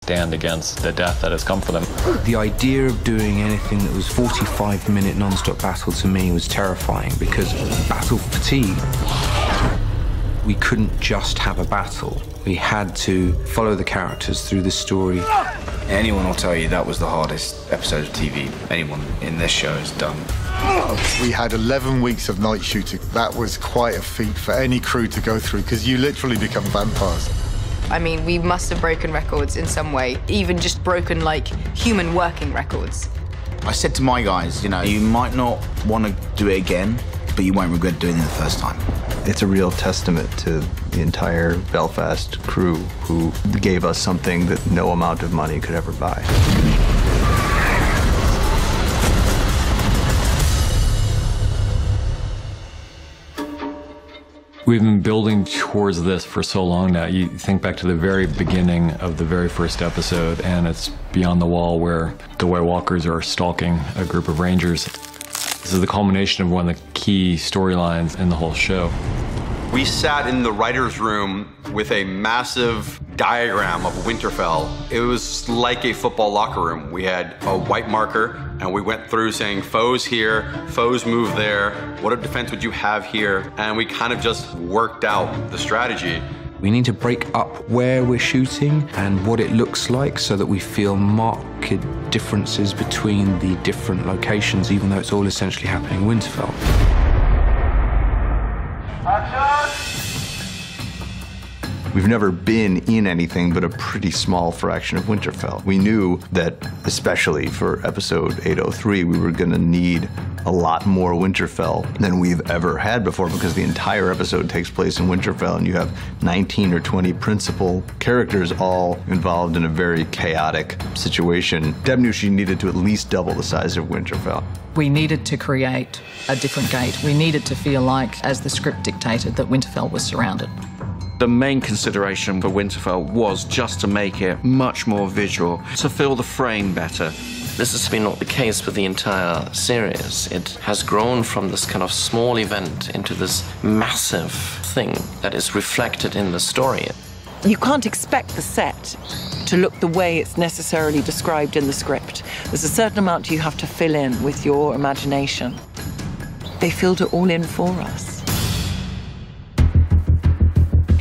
stand against the death that has come for them. The idea of doing anything that was 45-minute non-stop battle to me was terrifying, because battle fatigue. We couldn't just have a battle. We had to follow the characters through the story. Anyone will tell you that was the hardest episode of TV anyone in this show has done. We had 11 weeks of night shooting. That was quite a feat for any crew to go through, because you literally become vampires. I mean, we must have broken records in some way, even just broken, like, human working records. I said to my guys, you know, you might not want to do it again, but you won't regret doing it the first time. It's a real testament to the entire Belfast crew, who gave us something that no amount of money could ever buy. We've been building towards this for so long now. You think back to the very beginning of the very first episode, and it's Beyond the Wall, where the White Walkers are stalking a group of Rangers. This is the culmination of one of the key storylines in the whole show. We sat in the writer's room with a massive diagram of Winterfell. It was like a football locker room. We had a white marker, and we went through saying, foes here, foes move there, what defense would you have here? And we kind of just worked out the strategy. We need to break up where we're shooting and what it looks like, so that we feel marked differences between the different locations, even though it's all essentially happening in Winterfell. We've never been in anything but a pretty small fraction of Winterfell. We knew that, especially for episode 803, we were going to need a lot more Winterfell than we've ever had before, because the entire episode takes place in Winterfell, and you have 19 or 20 principal characters all involved in a very chaotic situation. Deb knew she needed to at least double the size of Winterfell. We needed to create a different gate. We needed to feel like, as the script dictated, that Winterfell was surrounded. The main consideration for Winterfell was just to make it much more visual, to fill the frame better. This has been not the case with the entire series. It has grown from this kind of small event into this massive thing that is reflected in the story. You can't expect the set to look the way it's necessarily described in the script. There's a certain amount you have to fill in with your imagination. They filled it all in for us.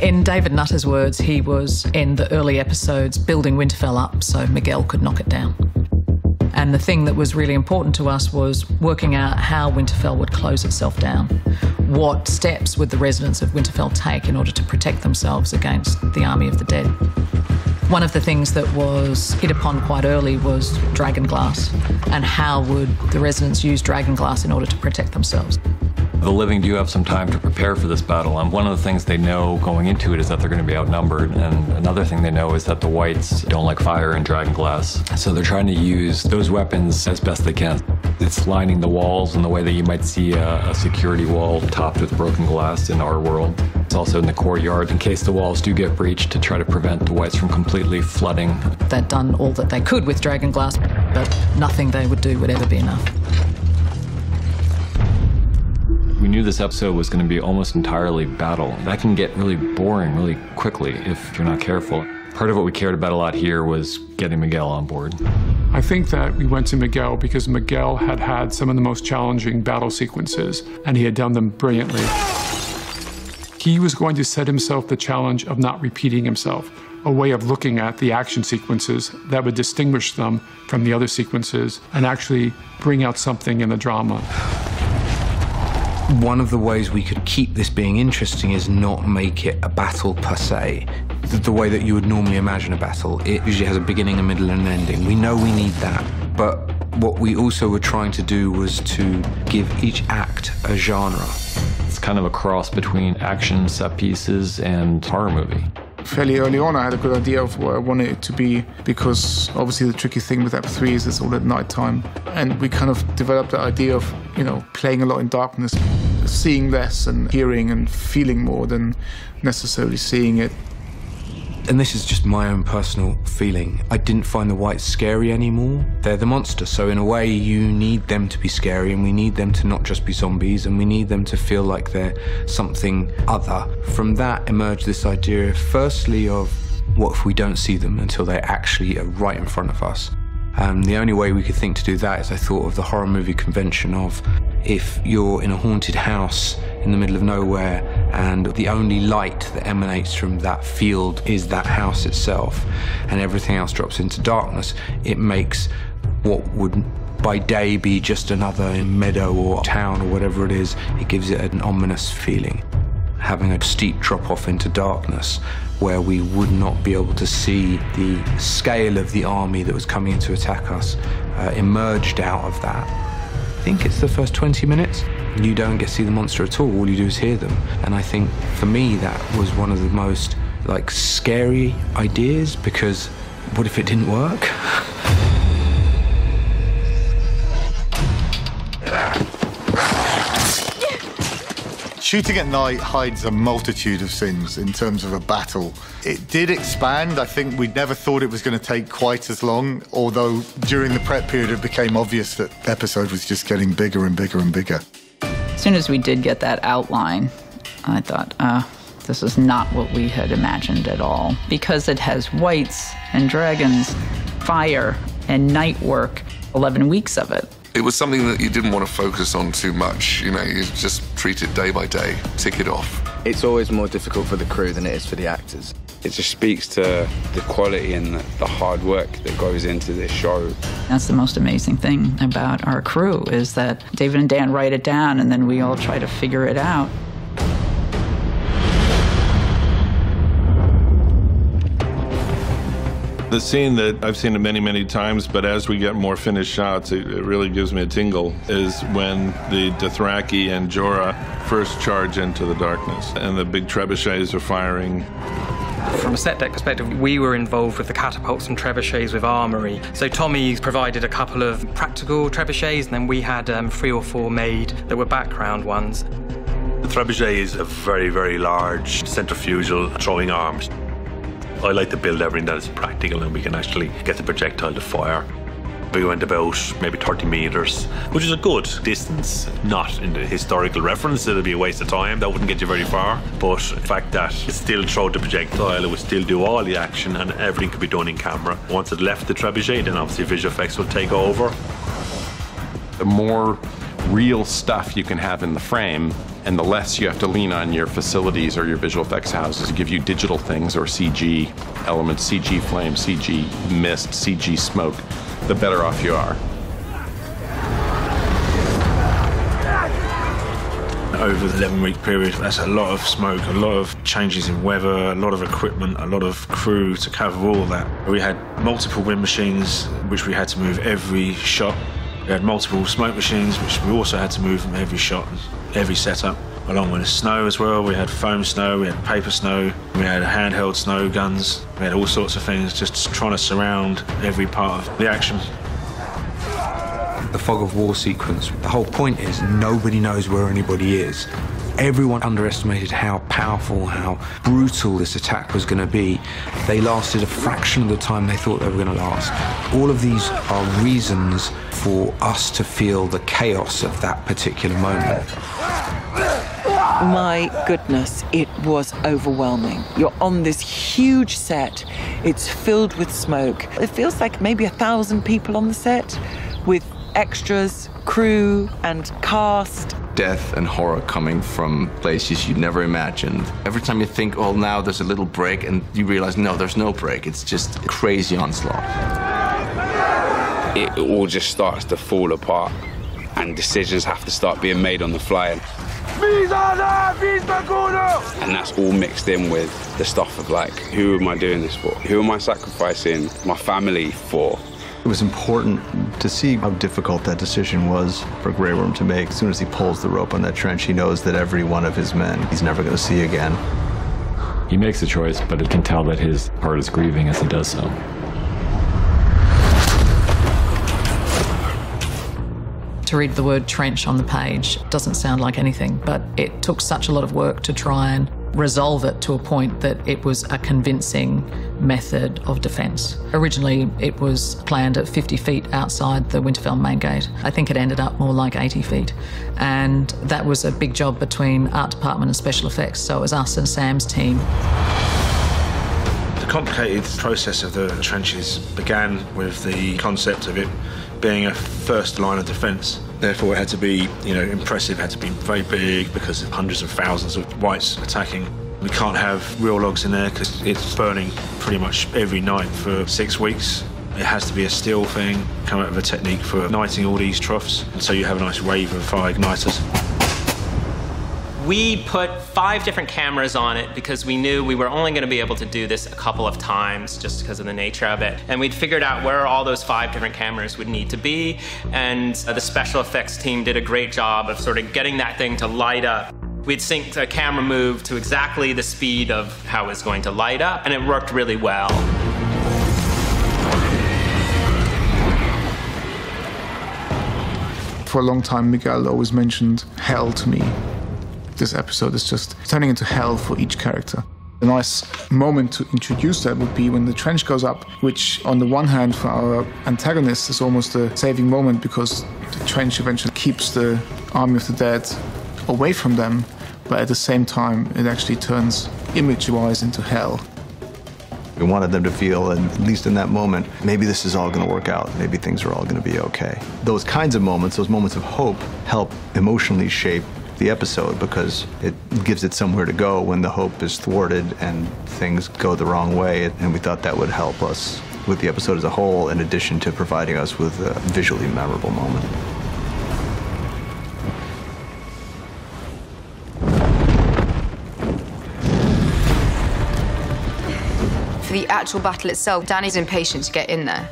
In David Nutter's words, he was, in the early episodes, building Winterfell up so Miguel could knock it down. And the thing that was really important to us was working out how Winterfell would close itself down. What steps would the residents of Winterfell take in order to protect themselves against the army of the dead? One of the things that was hit upon quite early was dragonglass, and how would the residents use dragonglass in order to protect themselves. The living do have some time to prepare for this battle, and one of the things they know going into it is that they're going to be outnumbered, and another thing they know is that the Whites don't like fire and dragonglass, so they're trying to use those weapons as best they can. It's lining the walls in the way that you might see a security wall topped with broken glass in our world. It's also in the courtyard in case the walls do get breached, to try to prevent the Whites from completely flooding. They'd done all that they could with dragonglass, but nothing they would do would ever be enough. We knew this episode was going to be almost entirely battle. That can get really boring really quickly if you're not careful. Part of what we cared about a lot here was getting Miguel on board. I think that we went to Miguel because Miguel had had some of the most challenging battle sequences, and he had done them brilliantly. He was going to set himself the challenge of not repeating himself, a way of looking at the action sequences that would distinguish them from the other sequences and actually bring out something in the drama. One of the ways we could keep this being interesting is not make it a battle per se. The way that you would normally imagine a battle. It usually has a beginning, a middle, and an ending. We know we need that. But what we also were trying to do was to give each act a genre. It's kind of a cross between action set pieces and horror movie. Fairly early on, I had a good idea of what I wanted it to be, because obviously the tricky thing with Act 3 is it's all at night time. And we kind of developed the idea of, you know, playing a lot in darkness, seeing less and hearing and feeling more than necessarily seeing it. And this is just my own personal feeling. I didn't find the Whites scary anymore. They're the monster, so in a way you need them to be scary, and we need them to not just be zombies, and we need them to feel like they're something other. From that emerged this idea, firstly, of What if we don't see them until they actually are right in front of us? The only way we could think to do that is I thought of the horror movie convention of if you're in a haunted house in the middle of nowhere and the only light that emanates from that field is that house itself and everything else drops into darkness, it makes what would by day be just another meadow or town or whatever it is, it gives it an ominous feeling. Having a steep drop off into darkness where we would not be able to see the scale of the army that was coming in to attack us emerged out of that. I think it's the first 20 minutes. You don't get to see the monster at all you do is hear them. And I think for me that was one of the most scary ideas, because what if it didn't work? Shooting at night hides a multitude of sins in terms of a battle. It did expand. I think we'd never thought it was going to take quite as long, although during the prep period it became obvious that the episode was just getting bigger and bigger and bigger. As soon as we did get that outline, I thought, this is not what we had imagined at all. Because it has whites and dragons, fire and night work, 11 weeks of it. It was something that you didn't want to focus on too much. You just treat it day by day, tick it off. It's always more difficult for the crew than it is for the actors. It just speaks to the quality and the hard work that goes into this show. That's the most amazing thing about our crew, is that David and Dan write it down and then we all try to figure it out. The scene that I've seen it many, many times, but as we get more finished shots, it really gives me a tingle, is when the Dothraki and Jorah first charge into the darkness and the big trebuchets are firing. From a set deck perspective, we were involved with the catapults and trebuchets with armory. So Tommy provided a couple of practical trebuchets, and then we had 3 or 4 made that were background ones. The trebuchet is a very, very large centrifugal throwing arms. I like to build everything that is practical and we can actually get the projectile to fire. We went about maybe 30 meters, which is a good distance. Not in the historical reference, it'll be a waste of time, that wouldn't get you very far. But the fact that it still throw the projectile, it would still do all the action and everything could be done in camera. Once it left the trebuchet, then obviously visual effects will take over. The more real stuff you can have in the frame, and the less you have to lean on your facilities or your visual effects houses to give you digital things or CG elements, CG flame, CG mist, CG smoke, the better off you are. Over the 11-week period, that's a lot of smoke, a lot of changes in weather, a lot of equipment, a lot of crew to cover all of that. We had multiple wind machines, which we had to move every shot. We had multiple smoke machines, which we also had to move from every shot, every setup. Along with the snow as well, we had foam snow, we had paper snow, we had handheld snow guns, we had all sorts of things, just trying to surround every part of the action. The fog of war sequence, the whole point is nobody knows where anybody is. Everyone underestimated how powerful, how brutal this attack was going to be. They lasted a fraction of the time they thought they were going to last. All of these are reasons for us to feel the chaos of that particular moment. My goodness, it was overwhelming. You're on this huge set. It's filled with smoke. It feels like maybe 1,000 people on the set with extras, crew, and cast. Death and horror coming from places you never imagined. Every time you think, oh, now there's a little break, and you realize, no, there's no break. It's just a crazy onslaught. It all just starts to fall apart, and decisions have to start being made on the fly. And that's all mixed in with the stuff of like, who am I doing this for? Who am I sacrificing my family for? It was important to see how difficult that decision was for Grey Worm to make. As soon as he pulls the rope on that trench, he knows that every one of his men he's never going to see again. He makes a choice, but it can tell that his heart is grieving as he does so. To read the word trench on the page doesn't sound like anything, but it took such a lot of work to try and resolve it to a point that it was a convincing method of defence. Originally, it was planned at 50 feet outside the Winterfell main gate. I think it ended up more like 80 feet. And that was a big job between art department and special effects, so it was us and Sam's team. The complicated process of the trenches began with the concept of it being a first line of defence. Therefore, it had to be, impressive, had to be very big because of hundreds of thousands of whites attacking. We can't have real logs in there because it's burning pretty much every night for 6 weeks. It has to be a steel thing, come up with a technique for igniting all these troughs, and so you have a nice wave of fire igniters. We put 5 different cameras on it because we knew we were only going to be able to do this a couple of times just because of the nature of it. And we'd figured out where all those 5 different cameras would need to be, and the special effects team did a great job of sort of getting that thing to light up. We'd synced a camera move to exactly the speed of how it was going to light up, and it worked really well. For a long time, Miguel always mentioned hell to me. This episode is just turning into hell for each character. A nice moment to introduce that would be when the trench goes up, which on the one hand for our antagonist is almost a saving moment because the trench eventually keeps the army of the dead away from them, but at the same time it actually turns image-wise into hell. We wanted them to feel, and at least in that moment, maybe this is all going to work out. Maybe things are all going to be okay. Those kinds of moments, those moments of hope, help emotionally shape the episode because it gives it somewhere to go when the hope is thwarted and things go the wrong way. And we thought that would help us with the episode as a whole, in addition to providing us with a visually memorable moment. For the actual battle itself, Dani's impatient to get in there.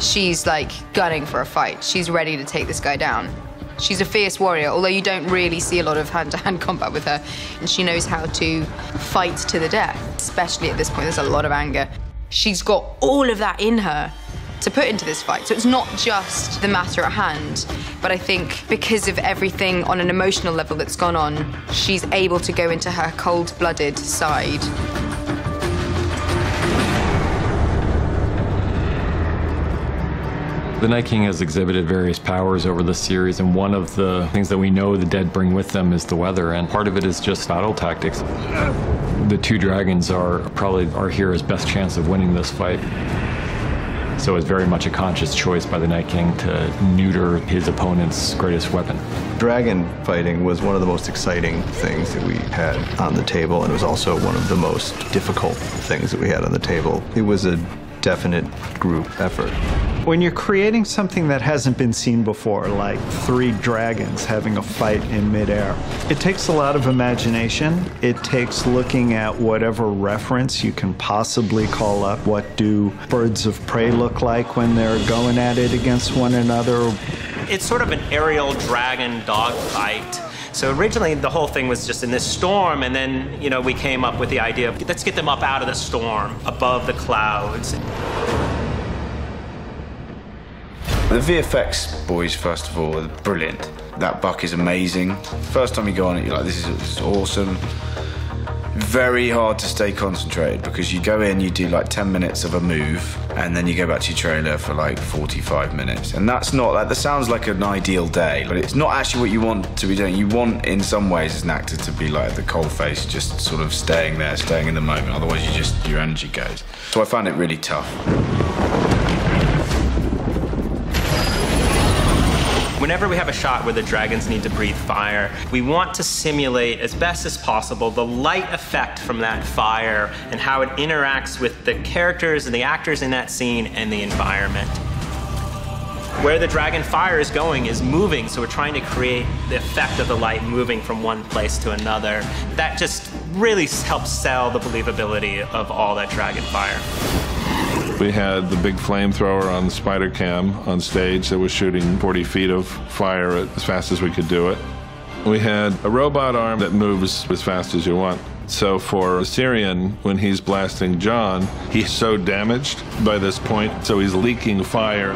She's like gunning for a fight. She's ready to take this guy down. She's a fierce warrior, although you don't really see a lot of hand-to-hand combat with her. And she knows how to fight to the death, especially at this point. There's a lot of anger. She's got all of that in her to put into this fight. So it's not just the matter at hand, but I think because of everything on an emotional level that's gone on, she's able to go into her cold-blooded side. The Night King has exhibited various powers over the series, and one of the things that we know the dead bring with them is the weather, and part of it is just battle tactics. The 2 dragons are probably our hero's best chance of winning this fight. So it's very much a conscious choice by the Night King to neuter his opponent's greatest weapon. Dragon fighting was one of the most exciting things that we had on the table, and it was also one of the most difficult things that we had on the table. It was a definite group effort. When you're creating something that hasn't been seen before, like 3 dragons having a fight in midair, it takes a lot of imagination. It takes looking at whatever reference you can possibly call up. What do birds of prey look like when they're going at it against one another? It's sort of an aerial dragon dogfight. So originally the whole thing was just in this storm, and then, we came up with the idea of let's get them up out of the storm, above the clouds. The VFX boys, first of all, are brilliant. That buck is amazing. First time you go on it, you're like, this is awesome. Very hard to stay concentrated because you go in, you do like 10 minutes of a move, and then you go back to your trailer for like 45 minutes. And that's not, that sounds like an ideal day, but it's not actually what you want to be doing. You want, in some ways, as an actor, to be like the coalface, just sort of staying there, staying in the moment. Otherwise, your energy goes. So I found it really tough. Whenever we have a shot where the dragons need to breathe fire, we want to simulate as best as possible the light effect from that fire and how it interacts with the characters and the actors in that scene and the environment. Where the dragon fire is going is moving, so we're trying to create the effect of the light moving from one place to another. That just really helps sell the believability of all that dragon fire. We had the big flamethrower on the spider cam on stage that was shooting 40 feet of fire as fast as we could do it. We had a robot arm that moves as fast as you want. So for Assyrian, when he's blasting John, he's so damaged by this point, so he's leaking fire.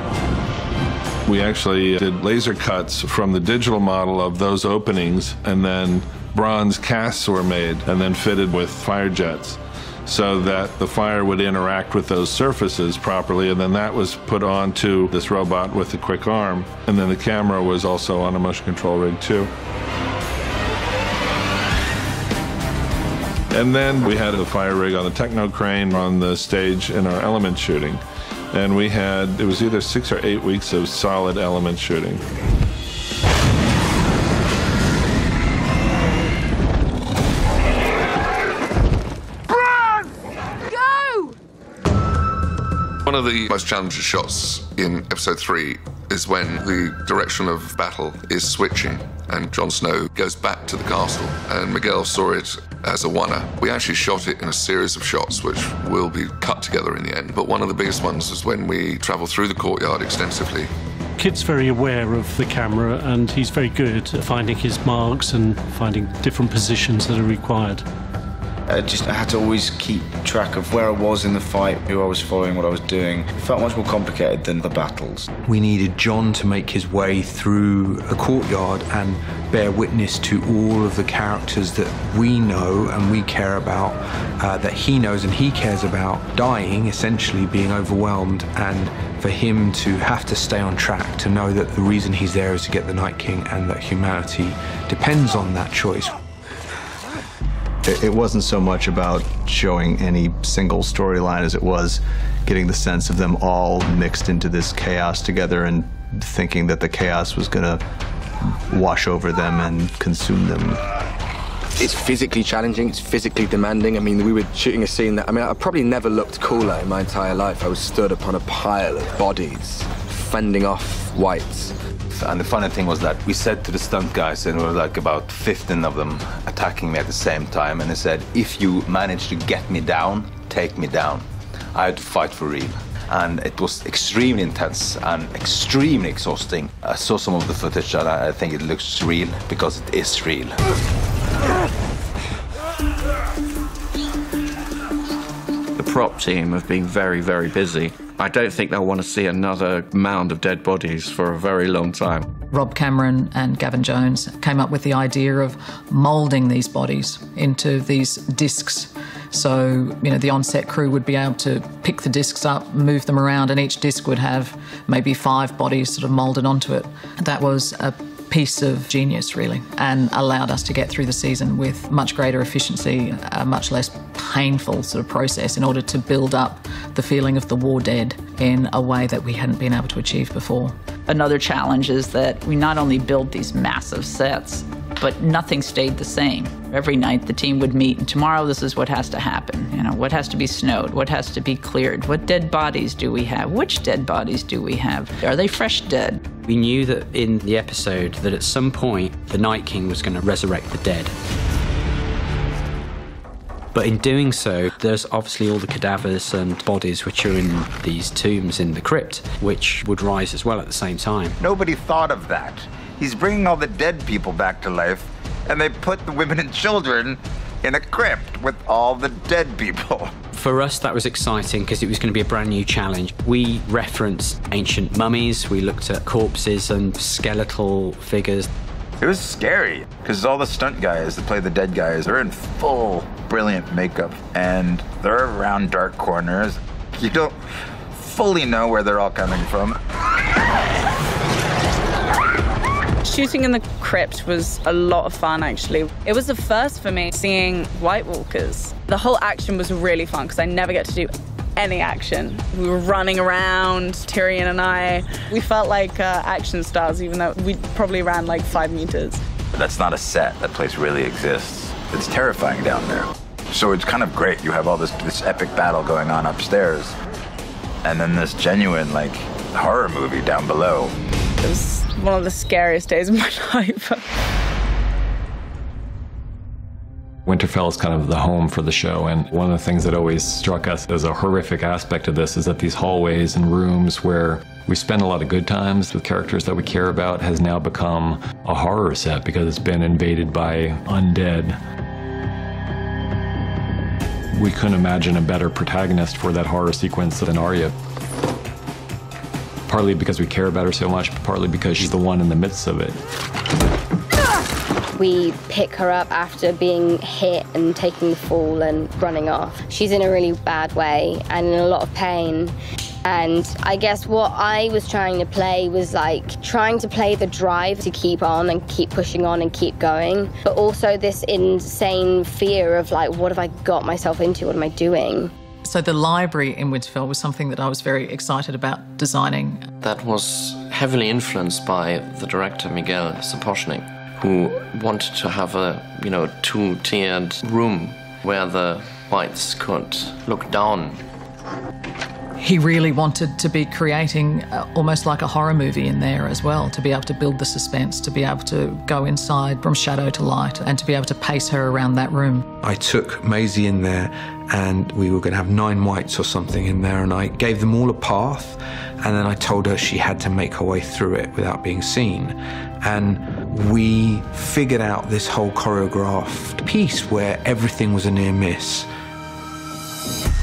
We actually did laser cuts from the digital model of those openings, and then bronze casts were made and then fitted with fire jets, so that the fire would interact with those surfaces properly, and then that was put onto this robot with a quick arm, and then the camera was also on a motion control rig too. And then we had a fire rig on the techno crane on the stage in our element shooting. And we had, it was either 6 or 8 weeks of solid element shooting. One of the most challenging shots in episode 3 is when the direction of battle is switching and Jon Snow goes back to the castle, and Miguel saw it as a one-er. We actually shot it in a series of shots which will be cut together in the end, but one of the biggest ones was when we travel through the courtyard extensively. Kid's very aware of the camera, and he's very good at finding his marks and finding different positions that are required. I had to always keep track of where I was in the fight, who I was following, what I was doing. It felt much more complicated than the battles. We needed Jon to make his way through a courtyard and bear witness to all of the characters that we know and we care about, that he knows and he cares about, dying, essentially being overwhelmed, and for him to have to stay on track, to know that the reason he's there is to get the Night King and that humanity depends on that choice. It wasn't so much about showing any single storyline as it was getting the sense of them all mixed into this chaos together and thinking that the chaos was going to wash over them and consume them. It's physically challenging, it's physically demanding. I mean, we were shooting a scene that, I probably never looked cooler in my entire life. I was stood upon a pile of bodies, fending off whites. And the funny thing was that we said to the stunt guys, and we were like about 15 of them attacking me at the same time, and they said, if you manage to get me down, take me down. I had to fight for real. And it was extremely intense and extremely exhausting. I saw some of the footage and I think it looks real because it is real. The prop team have been very, very busy. I don't think they'll want to see another mound of dead bodies for a very long time. Rob Cameron and Gavin Jones came up with the idea of moulding these bodies into these discs. So, the on-set crew would be able to pick the discs up, move them around, and each disc would have maybe 5 bodies sort of moulded onto it. That was a piece of genius, really, and allowed us to get through the season with much greater efficiency, a much less painful sort of process in order to build up the feeling of the war dead in a way that we hadn't been able to achieve before. Another challenge is that we not only build these massive sets, but nothing stayed the same. Every night the team would meet, and tomorrow this is what has to happen. What has to be snowed, what has to be cleared, what dead bodies do we have, which dead bodies do we have, are they fresh dead? We knew that in the episode that at some point the Night King was going to resurrect the dead. But in doing so, there's obviously all the cadavers and bodies which are in these tombs in the crypt, which would rise as well at the same time. Nobody thought of that. He's bringing all the dead people back to life, and they put the women and children in a crypt with all the dead people. For us, that was exciting because it was going to be a brand new challenge. We referenced ancient mummies, we looked at corpses and skeletal figures. It was scary because all the stunt guys that play the dead guys are in full brilliant makeup, and they're around dark corners. You don't fully know where they're all coming from. Shooting in the crypt was a lot of fun, actually. It was the first for me seeing White Walkers. The whole action was really fun because I never get to do any action. We were running around, Tyrion and I. We felt like action stars, even though we probably ran like 5 meters. That's not a set. That place really exists. It's terrifying down there. So it's kind of great. You have all this epic battle going on upstairs, and then this genuine horror movie down below. It was one of the scariest days of my life. Winterfell is kind of the home for the show, and one of the things that always struck us as a horrific aspect of this is that these hallways and rooms where we spend a lot of good times with characters that we care about has now become a horror set because it's been invaded by undead. We couldn't imagine a better protagonist for that horror sequence than Arya. Partly because we care about her so much, but partly because she's the one in the midst of it. We pick her up after being hit and taking the fall and running off. She's in a really bad way and in a lot of pain. And I guess what I was trying to play was like trying to play the drive to keep on and keep pushing on and keep going, but also this insane fear of like, what have I got myself into? What am I doing? So the library in Winterfell was something that I was very excited about designing. That was heavily influenced by the director Miguel Sapochnik, who wanted to have a, two-tiered room where the whites could look down. He really wanted to be creating almost like a horror movie in there as well, to be able to build the suspense, to be able to go inside from shadow to light, and to be able to pace her around that room. I took Maisie in there, and we were going to have 9 whites or something in there, and I gave them all a path, and then I told her she had to make her way through it without being seen. And we figured out this whole choreographed piece where everything was a near miss.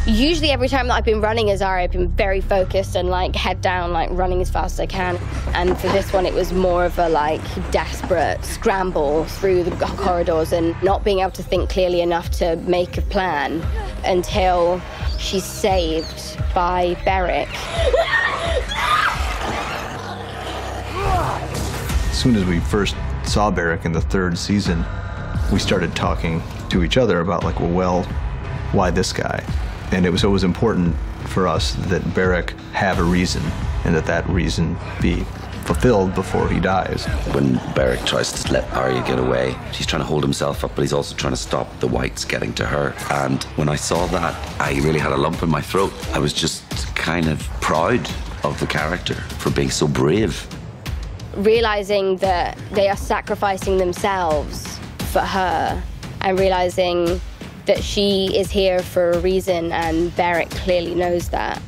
Usually every time that I've been running as Arya, I've been very focused and like head down, like running as fast as I can. And for this one, it was more of a like desperate scramble through the corridors and not being able to think clearly enough to make a plan until she's saved by Beric. As soon as we first saw Beric in the 3rd season, we started talking to each other about like, well, why this guy? And it was always important for us that Beric have a reason and that reason be fulfilled before he dies. When Beric tries to let Arya get away, he's trying to hold himself up, but he's also trying to stop the whites getting to her. And when I saw that, I really had a lump in my throat. I was just kind of proud of the character for being so brave. Realizing that they are sacrificing themselves for her, and realizing that she is here for a reason, and Beric clearly knows that.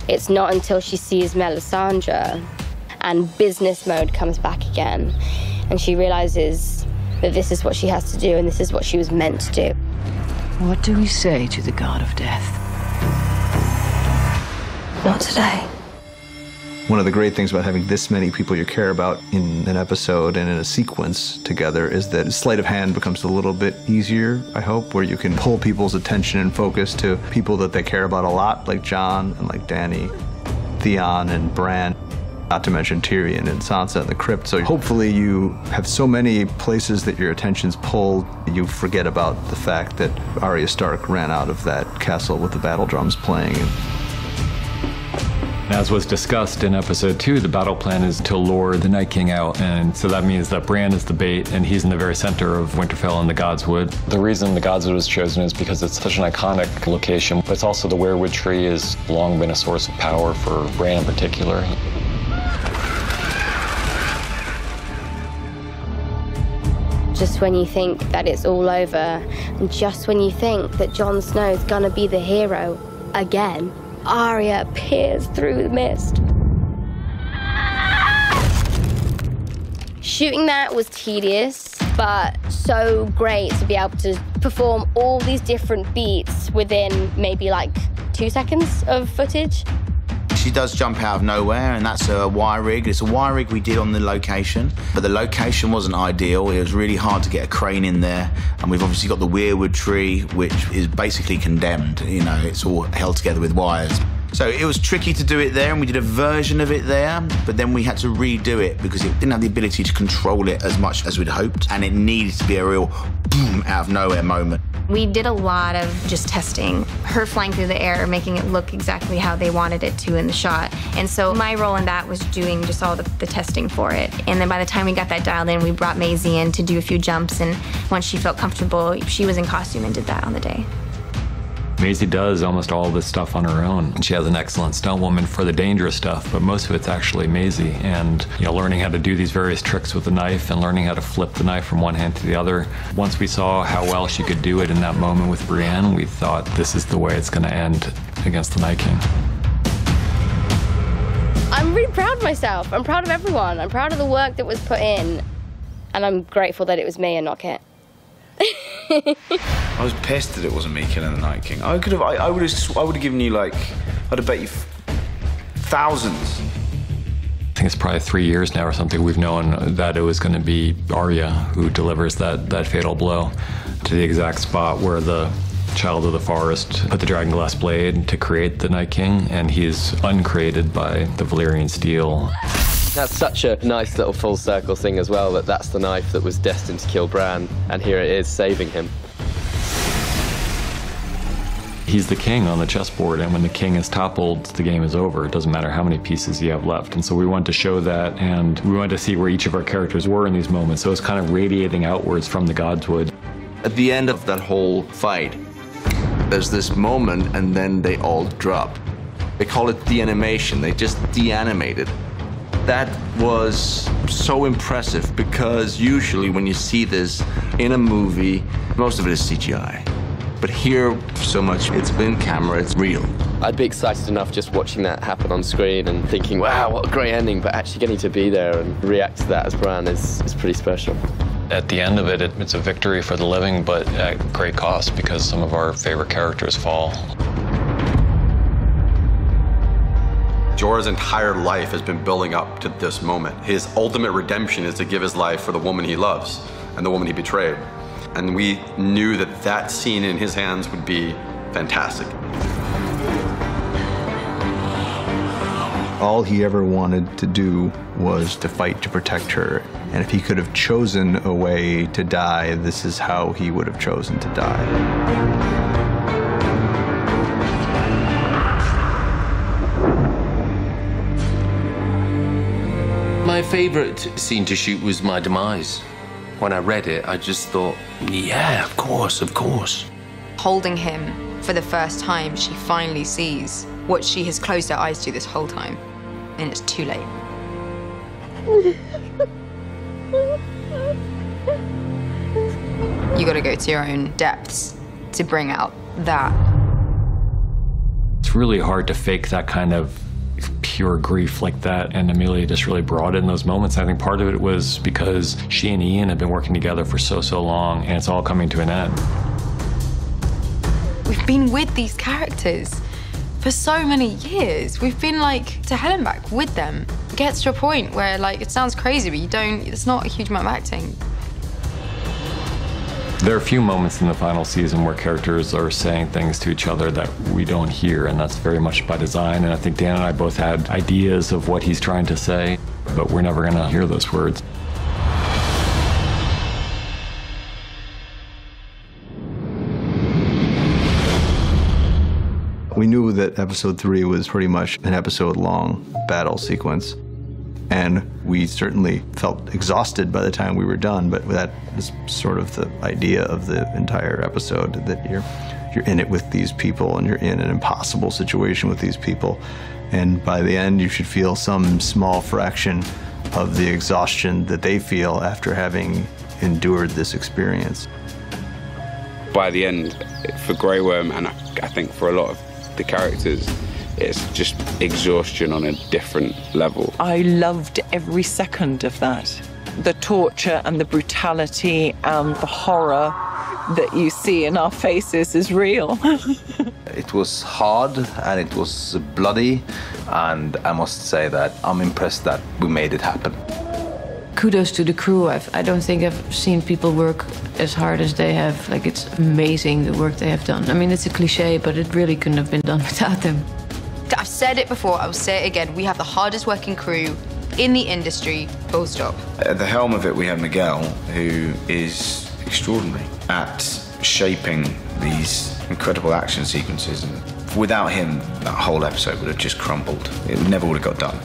It's not until she sees Melisandre and business mode comes back again, and she realizes that this is what she has to do and this is what she was meant to do. What do we say to the god of death? Not today. One of the great things about having this many people you care about in an episode and in a sequence together is that sleight of hand becomes a little bit easier, I hope, where you can pull people's attention and focus to people that they care about a lot, like Jon and like Dany, Theon and Bran, not to mention Tyrion and Sansa and the Crypt. So hopefully you have so many places that your attention's pulled, you forget about the fact that Arya Stark ran out of that castle with the battle drums playing. As was discussed in episode 2, the battle plan is to lure the Night King out, and so that means that Bran is the bait, and he's in the very center of Winterfell and the Godswood. The reason the Godswood was chosen is because it's such an iconic location, but it's also the weirwood tree has long been a source of power for Bran in particular. Just when you think that it's all over, and just when you think that Jon Snow's gonna be the hero again, Arya peers through the mist. Shooting that was tedious, but so great to be able to perform all these different beats within maybe like 2 seconds of footage. She does jump out of nowhere, and that's a wire rig. It's a wire rig we did on the location, but the location wasn't ideal. It was really hard to get a crane in there, and we've obviously got the weirwood tree, which is basically condemned. You know, it's all held together with wires. So it was tricky to do it there, and we did a version of it there, but then we had to redo it because it didn't have the ability to control it as much as we'd hoped, and it needed to be a real boom out of nowhere moment. We did a lot of just testing, her flying through the air, making it look exactly how they wanted it to in the shot. And so my role in that was doing just all the testing for it. And then by the time we got that dialed in, we brought Maisie in to do a few jumps, and once she felt comfortable, she was in costume and did that on the day. Maisie does almost all this stuff on her own. She has an excellent stunt woman for the dangerous stuff, but most of it's actually Maisie. And learning how to do these various tricks with the knife and learning how to flip the knife from one hand to the other. Once we saw how well she could do it in that moment with Brienne, we thought this is the way it's going to end against the Night King. I'm really proud of myself. I'm proud of everyone. I'm proud of the work that was put in, and I'm grateful that it was me and not Kit. I was pissed that it wasn't me killing the Night King. I would have given you I'd have bet you thousands. I think it's probably 3 years now or something we've known that it was going to be Arya who delivers that fatal blow to the exact spot where the child of the forest, put the dragonglass blade to create the Night King, and he is uncreated by the Valyrian steel. That's such a nice little full circle thing as well, that that's the knife that was destined to kill Bran, and here it is saving him. He's the king on the chessboard, and when the king is toppled, the game is over. It doesn't matter how many pieces you have left. And so we wanted to show that, and we wanted to see where each of our characters were in these moments. So it's kind of radiating outwards from the Godswood. At the end of that whole fight, there's this moment, and then they all drop. They call it de-animation. They just de-animated. That was so impressive, because usually when you see this in a movie, most of it is CGI. But here, so much, it's been camera, it's real. I'd be excited enough just watching that happen on screen and thinking, wow, what a great ending, but actually getting to be there and react to that as Bran is pretty special. At the end of it, it's a victory for the living, but at great cost, because some of our favorite characters fall. Jorah's entire life has been building up to this moment. His ultimate redemption is to give his life for the woman he loves and the woman he betrayed. And we knew that that scene in his hands would be fantastic. All he ever wanted to do was to fight to protect her. And if he could have chosen a way to die, this is how he would have chosen to die. My favorite scene to shoot was my demise. When I read it, I just thought, yeah, of course, of course. Holding him for the first time, she finally sees what she has closed her eyes to this whole time. And it's too late. You gotta go to your own depths to bring out that. It's really hard to fake that kind of pure grief like that, and Amelia just really brought it in those moments. I think part of it was because she and Iain had been working together for so long, and it's all coming to an end. We've been with these characters for so many years. We've been like to hell and back with them. It gets to a point where like it sounds crazy, but it's not a huge amount of acting. There are a few moments in the final season where characters are saying things to each other that we don't hear, and that's very much by design. And I think Dan and I both had ideas of what he's trying to say, but we're never gonna hear those words. We knew that episode 3 was pretty much an episode-long battle sequence. And we certainly felt exhausted by the time we were done, but that was sort of the idea of the entire episode, that you're in it with these people and you're in an impossible situation with these people. And by the end, you should feel some small fraction of the exhaustion that they feel after having endured this experience. By the end, for Grey Worm, and I think for a lot of the characters, it's just exhaustion on a different level. I loved every second of that. The torture and the brutality and the horror that you see in our faces is real. It was hard and it was bloody, and I must say that I'm impressed that we made it happen. Kudos to the crew. I don't think I've seen people work as hard as they have. Like, it's amazing the work they have done. I mean, it's a cliche, but it really couldn't have been done without them. I've said it before, I will say it again. We have the hardest working crew in the industry, full stop. At the helm of it, we have Miguel, who is extraordinary at shaping these incredible action sequences. And without him, that whole episode would have just crumbled. It never would have got done.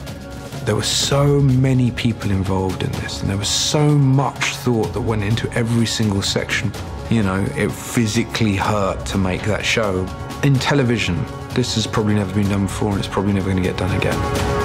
There were so many people involved in this, and there was so much thought that went into every single section. You know, it physically hurt to make that show. In television, this has probably never been done before, and it's probably never going to get done again.